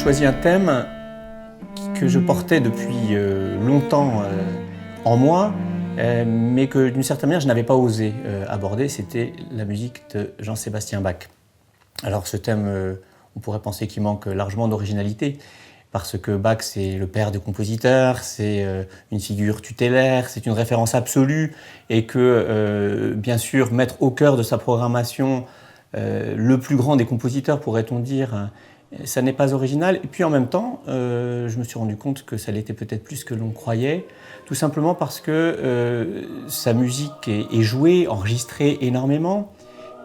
choisi un thème que je portais depuis longtemps en moi, mais que d'une certaine manière je n'avais pas osé aborder, c'était la musique de Jean-Sébastien Bach. Alors ce thème, on pourrait penser qu'il manque largement d'originalité, parce que Bach c'est le père des compositeurs, c'est une figure tutélaire, c'est une référence absolue, et que bien sûr mettre au cœur de sa programmation le plus grand des compositeurs, pourrait-on dire, ça n'est pas original. Et puis en même temps, je me suis rendu compte que ça l'était peut-être plus que l'on croyait, tout simplement parce que sa musique est jouée, enregistrée énormément,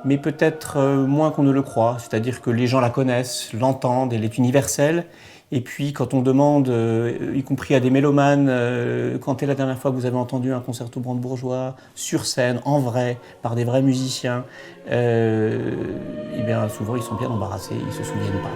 mais peut-être moins qu'on ne le croit. C'est-à-dire que les gens la connaissent, l'entendent, elle est universelle. Et puis quand on demande, y compris à des mélomanes, quand est la dernière fois que vous avez entendu un concerto brandebourgeois sur scène, en vrai, par des vrais musiciens, et bien souvent ils sont bien embarrassés, ils ne se souviennent pas.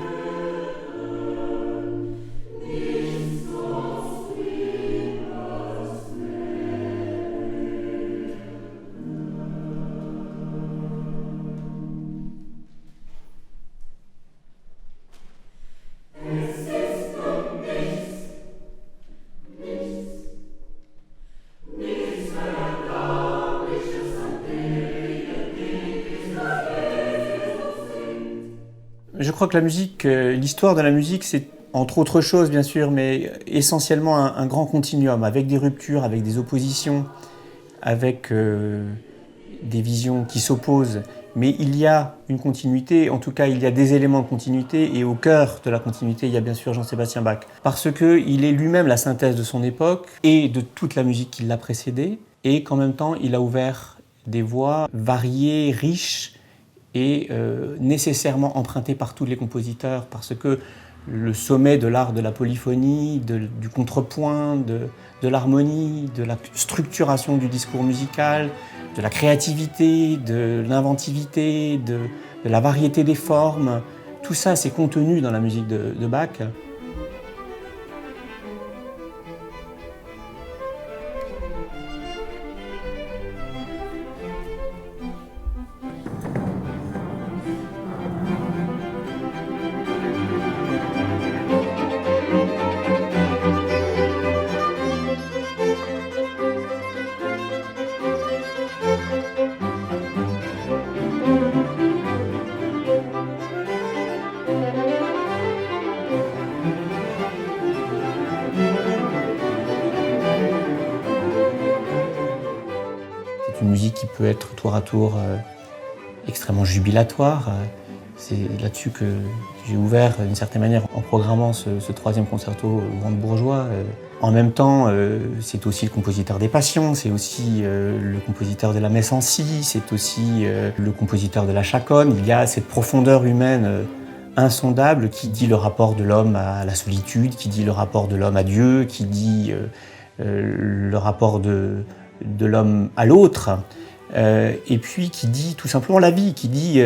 Je crois que la musique, l'histoire de la musique, c'est entre autres choses bien sûr, mais essentiellement un grand continuum, avec des ruptures, avec des oppositions, avec des visions qui s'opposent. Mais il y a une continuité, en tout cas il y a des éléments de continuité, et au cœur de la continuité, il y a bien sûr Jean-Sébastien Bach. Parce qu'il est lui-même la synthèse de son époque et de toute la musique qui l'a précédé, et qu'en même temps il a ouvert des voies variées, riches, et nécessairement emprunté par tous les compositeurs, parce que le sommet de l'art de la polyphonie, du contrepoint, de l'harmonie, de la structuration du discours musical, de la créativité, de l'inventivité, de la variété des formes, tout ça c'est contenu dans la musique de Bach. C'est une musique qui peut être tour à tour extrêmement jubilatoire. C'est là-dessus que j'ai ouvert d'une certaine manière en programmant ce troisième concerto brandebourgeois. En même temps, c'est aussi le compositeur des Passions, c'est aussi le compositeur de la Messe en Si, c'est aussi le compositeur de la Chaconne. Il y a cette profondeur humaine insondable qui dit le rapport de l'homme à la solitude, qui dit le rapport de l'homme à Dieu, qui dit le rapport de l'homme à l'autre, et puis qui dit tout simplement la vie, qui dit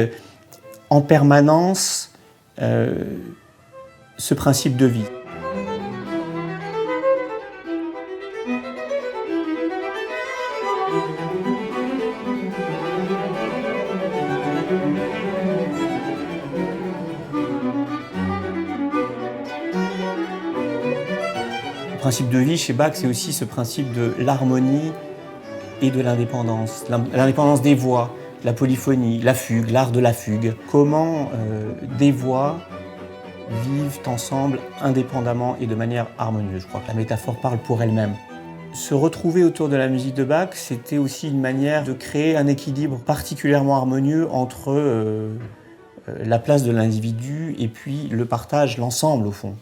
en permanence ce principe de vie. Le principe de vie chez Bach, c'est aussi ce principe de l'harmonie et de l'indépendance. L'indépendance des voix, la polyphonie, la fugue, l'art de la fugue. Comment des voix vivent ensemble indépendamment et de manière harmonieuse. Je crois que la métaphore parle pour elle-même. Se retrouver autour de la musique de Bach, c'était aussi une manière de créer un équilibre particulièrement harmonieux entre la place de l'individu et puis le partage, l'ensemble au fond.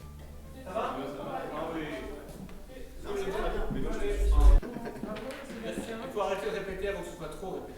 Il faut arrêter de répéter avant que ce soit trop répété.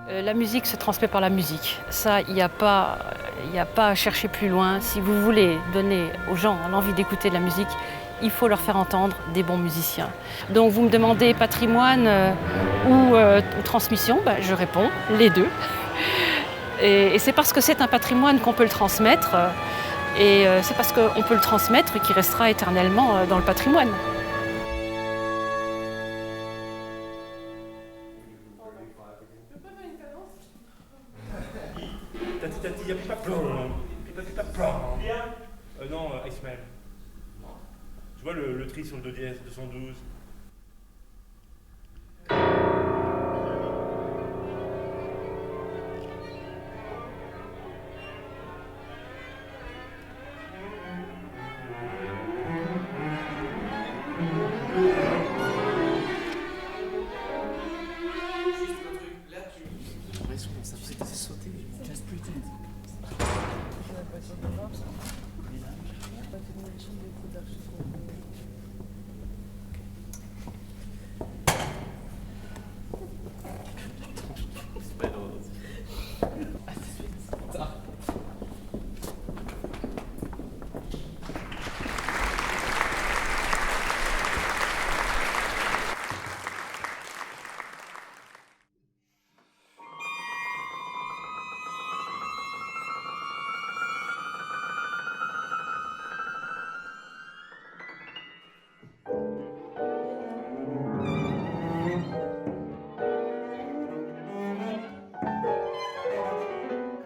La musique se transmet par la musique. Ça, il n'y a pas à chercher plus loin. Si vous voulez donner aux gens l'envie d'écouter de la musique, il faut leur faire entendre des bons musiciens. Donc vous me demandez patrimoine ou transmission, je réponds les deux. Et c'est parce que c'est un patrimoine qu'on peut le transmettre. Et c'est parce qu'on peut le transmettre qu'il restera éternellement dans le patrimoine. Non, Ismaël. Tu vois le tri sur le do dièse, 212.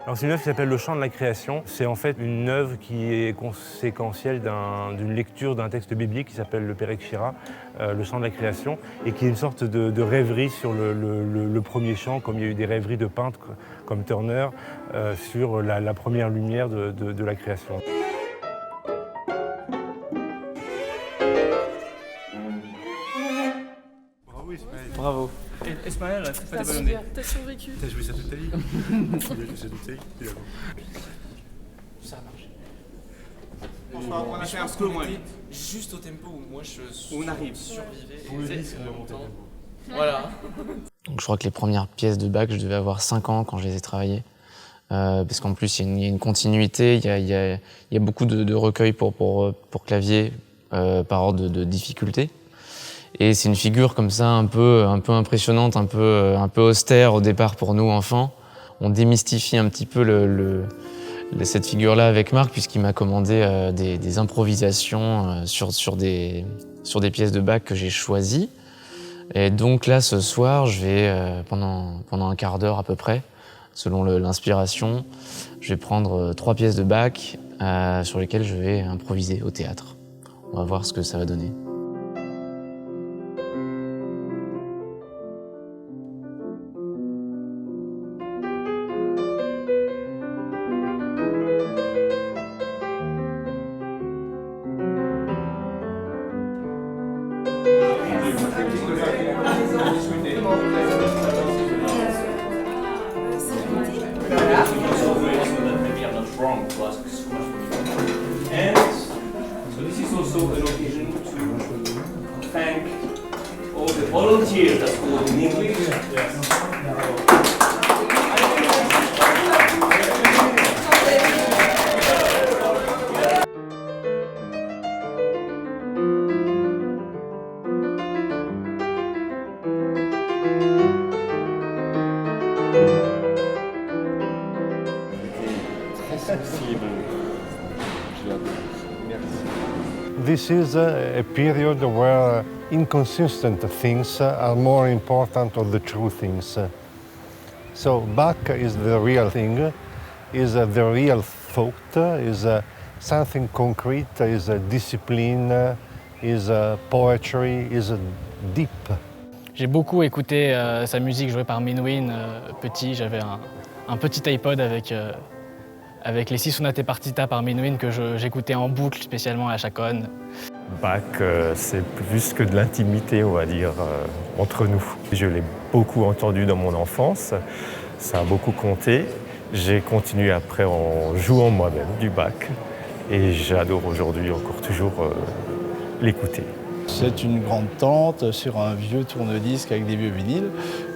Alors c'est une œuvre qui s'appelle Le Chant de la Création. C'est en fait une œuvre qui est conséquentielle d'une lecture d'un texte biblique qui s'appelle le Péréchira, Le Chant de la Création, et qui est une sorte de rêverie sur le premier chant, comme il y a eu des rêveries de peintres comme Turner, sur la première lumière de la création. Bravo Ismaël. Bravo. Ismaël, c'est pas des bonnes idées. T'as survécu. T'as joué ça toute ta vie? Tu as joué ça toute ta vie? Ça marche. Enfin, on a fait un peu moins vite. Juste au tempo où moi je On arrive. survivais. Pour le et disque, en on va même monter. temps- Voilà. Donc je crois que les premières pièces de Bach, je devais avoir 5 ans quand je les ai travaillées. Parce qu'en plus, il y a une continuité, il y a beaucoup de recueils pour clavier par ordre de difficulté. Et c'est une figure comme ça, un peu impressionnante, un peu austère au départ pour nous, enfants. On démystifie un petit peu cette figure-là avec Marc, puisqu'il m'a commandé des improvisations sur des pièces de Bach que j'ai choisies. Et donc là, ce soir, je vais, pendant un quart d'heure à peu près, selon l'inspiration, je vais prendre 3 pièces de Bach sur lesquelles je vais improviser au théâtre. On va voir ce que ça va donner. And so this is also an occasion to thank all the volunteers, that's called in English. This is a period where inconsistent things are more important than the true things. So Bach is the real thing, is the real thought, is something concrete, is a discipline, is poetry, is deep. J'ai beaucoup écouté sa musique jouée par Menuhin petit. J'avais un petit iPod avec les 6 sonates partita par Menuhin que j'écoutais en boucle, spécialement à la chaconne. Bach, c'est plus que de l'intimité, on va dire, entre nous. Je l'ai beaucoup entendu dans mon enfance, ça a beaucoup compté. J'ai continué après en jouant moi-même du Bach et j'adore aujourd'hui encore toujours l'écouter. C'est une grande tente sur un vieux tourne-disque avec des vieux vinyles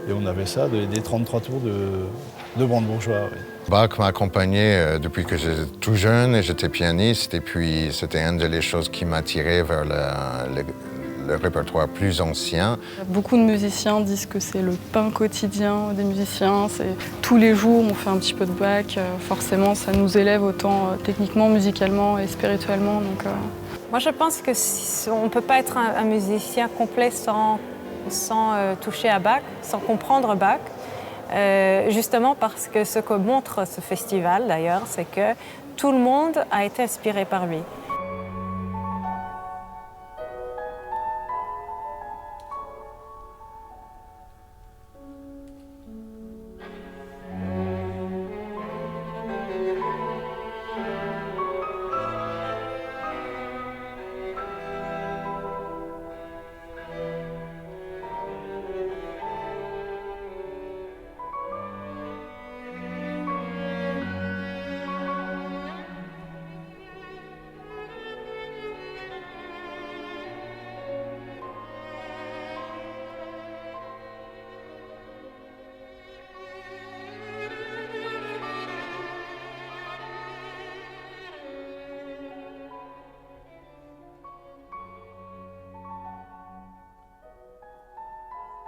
Et on avait ça, des 33 tours de brandebourgeois. Oui. Bach m'a accompagné depuis que j'étais tout jeune et j'étais pianiste. Et puis c'était une des choses qui m'attirait vers le répertoire plus ancien. Beaucoup de musiciens disent que c'est le pain quotidien des musiciens. C'est tous les jours on fait un petit peu de Bach. Forcément ça nous élève autant techniquement, musicalement et spirituellement. Donc, Moi je pense qu'on ne peut pas être un musicien complet sans toucher à Bach, sans comprendre Bach. Justement parce que ce que montre ce festival d'ailleurs, c'est que tout le monde a été inspiré par lui.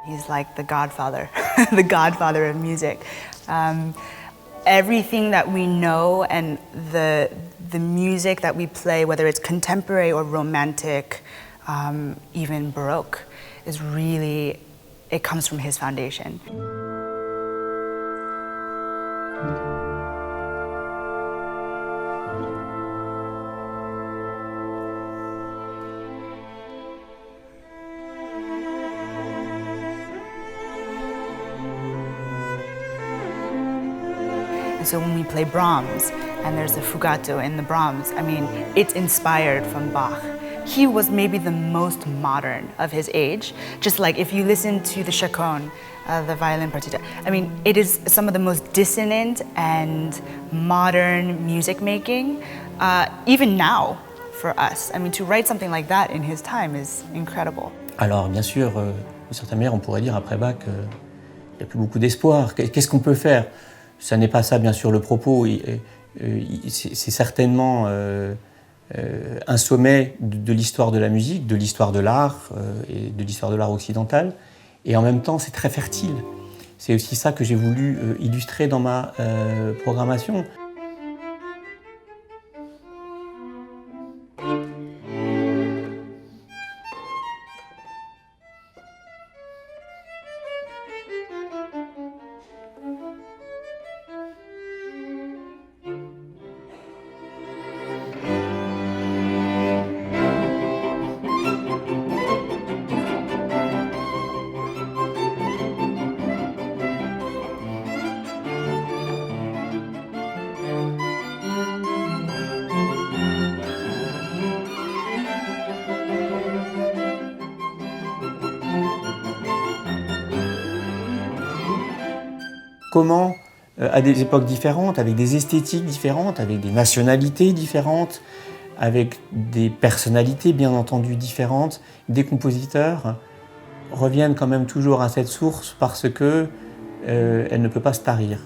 He's like the godfather, the godfather of music. Everything that we know and the music that we play, whether it's contemporary or romantic, even Baroque, is really, it comes from his foundation. So when we play Brahms, and there's a fugato in the Brahms, I mean, it's inspired from Bach. He was maybe the most modern of his age. Just like if you listen to the chaconne, the violin partita, I mean, it is some of the most dissonant and modern music making, even now for us. I mean, to write something like that in his time is incredible. Alors, bien sûr, d'une certaine manière, on pourrait dire après Bach, il n'y a plus beaucoup d'espoir. Qu'est-ce qu'on peut faire ? Ça n'est pas ça, bien sûr, le propos. C'est certainement un sommet de l'histoire de la musique, de l'histoire de l'art et de l'histoire de l'art occidental. Et en même temps, c'est très fertile. C'est aussi ça que j'ai voulu illustrer dans ma programmation. Comment, à des époques différentes, avec des esthétiques différentes, avec des nationalités différentes, avec des personnalités bien entendu différentes, des compositeurs reviennent quand même toujours à cette source parce que elle ne peut pas se tarir.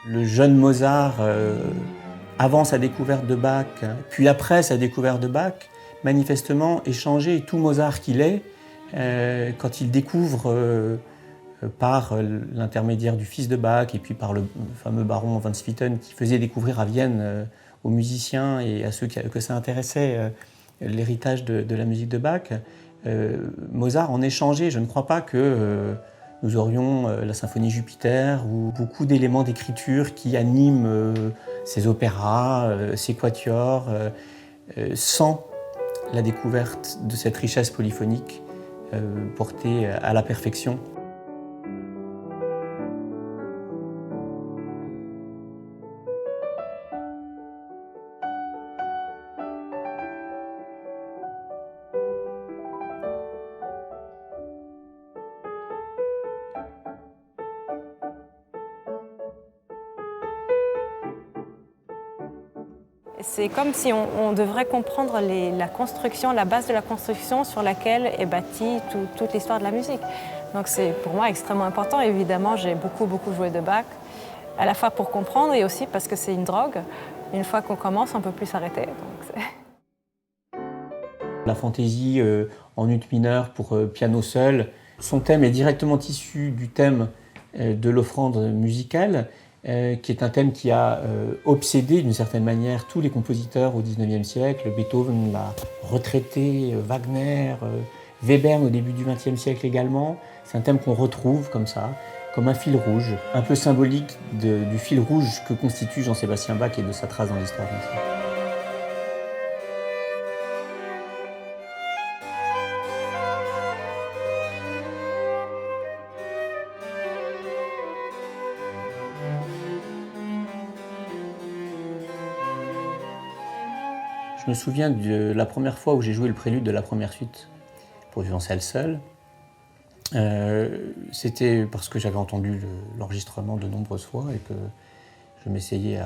Le jeune Mozart, avant sa découverte de Bach, puis après sa découverte de Bach, manifestement est changé. Tout Mozart qu'il est, quand il découvre par l'intermédiaire du fils de Bach et puis par le fameux baron von Swieten qui faisait découvrir à Vienne aux musiciens et à ceux que ça intéressait l'héritage de la musique de Bach, Mozart en est changé. Je ne crois pas que nous aurions la symphonie Jupiter ou beaucoup d'éléments d'écriture qui animent ces opéras, ces quatuors, sans la découverte de cette richesse polyphonique porté à la perfection. C'est comme si on devrait comprendre la construction, la base de la construction sur laquelle est bâtie toute l'histoire de la musique. Donc c'est pour moi extrêmement important. Évidemment, j'ai beaucoup joué de Bach, à la fois pour comprendre et aussi parce que c'est une drogue. Une fois qu'on commence, on ne peut plus s'arrêter. La fantaisie en ut mineur pour piano seul, son thème est directement issu du thème de l'offrande musicale, qui est un thème qui a obsédé d'une certaine manière tous les compositeurs au XIXe siècle. Beethoven l'a retraité, Wagner, Webern au début du XXe siècle également. C'est un thème qu'on retrouve comme ça, comme un fil rouge, un peu symbolique du fil rouge que constitue Jean-Sébastien Bach et de sa trace dans l'histoire de la musique. Je me souviens de la première fois où j'ai joué le prélude de la première suite pour violoncelle seul. C'était parce que j'avais entendu l'enregistrement de nombreuses fois et que je m'essayais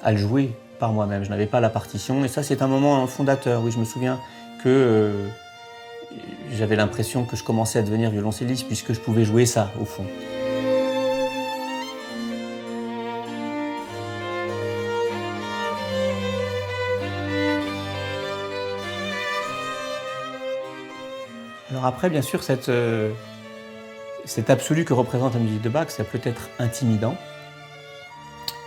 à le jouer par moi-même. Je n'avais pas la partition et ça c'est un moment fondateur. Oui, je me souviens que j'avais l'impression que je commençais à devenir violoncelliste puisque je pouvais jouer ça au fond. Alors après, bien sûr, cet absolu que représente la musique de Bach, ça peut être intimidant.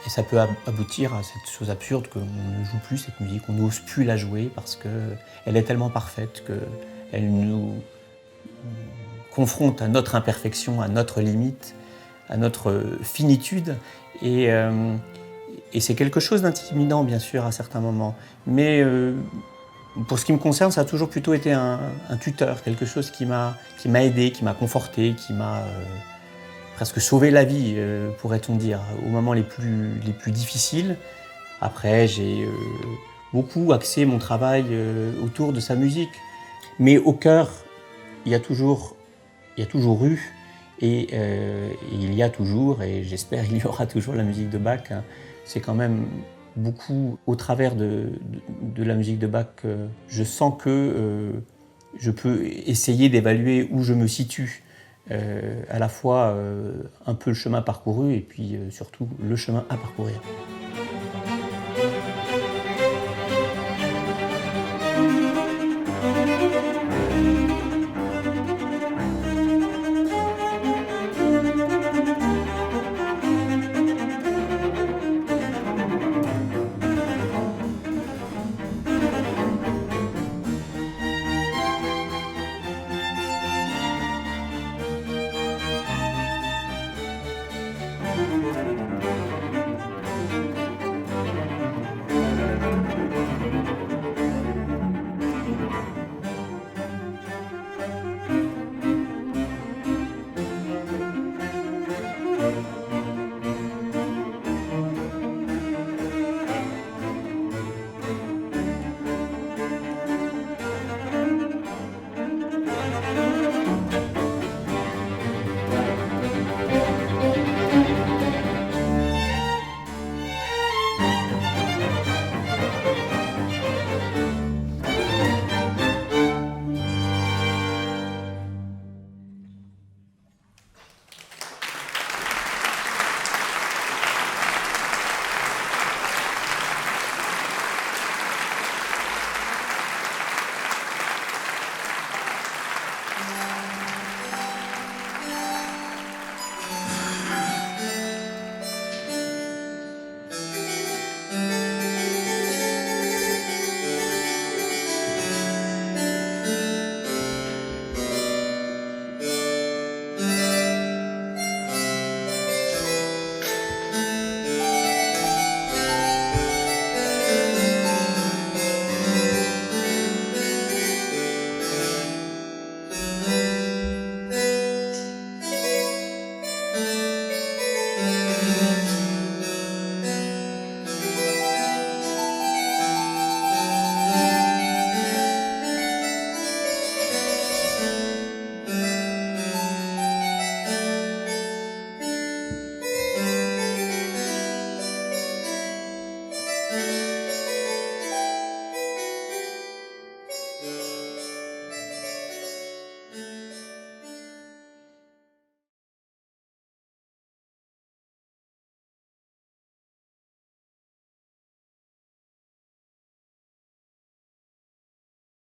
Et ça peut aboutir à cette chose absurde qu'on ne joue plus cette musique, on n'ose plus la jouer parce qu'elle est tellement parfaite qu'elle nous confronte à notre imperfection, à notre limite, à notre finitude. Et c'est quelque chose d'intimidant, bien sûr, à certains moments. Mais pour ce qui me concerne, ça a toujours plutôt été un tuteur, quelque chose qui m'a aidé, qui m'a conforté, qui m'a presque sauvé la vie, pourrait-on dire, aux moments les plus difficiles. Après, j'ai beaucoup axé mon travail autour de sa musique. Mais au cœur, il y a toujours eu, et il y a toujours, et j'espère il y aura toujours la musique de Bach. C'est quand même beaucoup au travers de la musique de Bach, je sens que je peux essayer d'évaluer où je me situe, à la fois un peu le chemin parcouru et puis surtout le chemin à parcourir.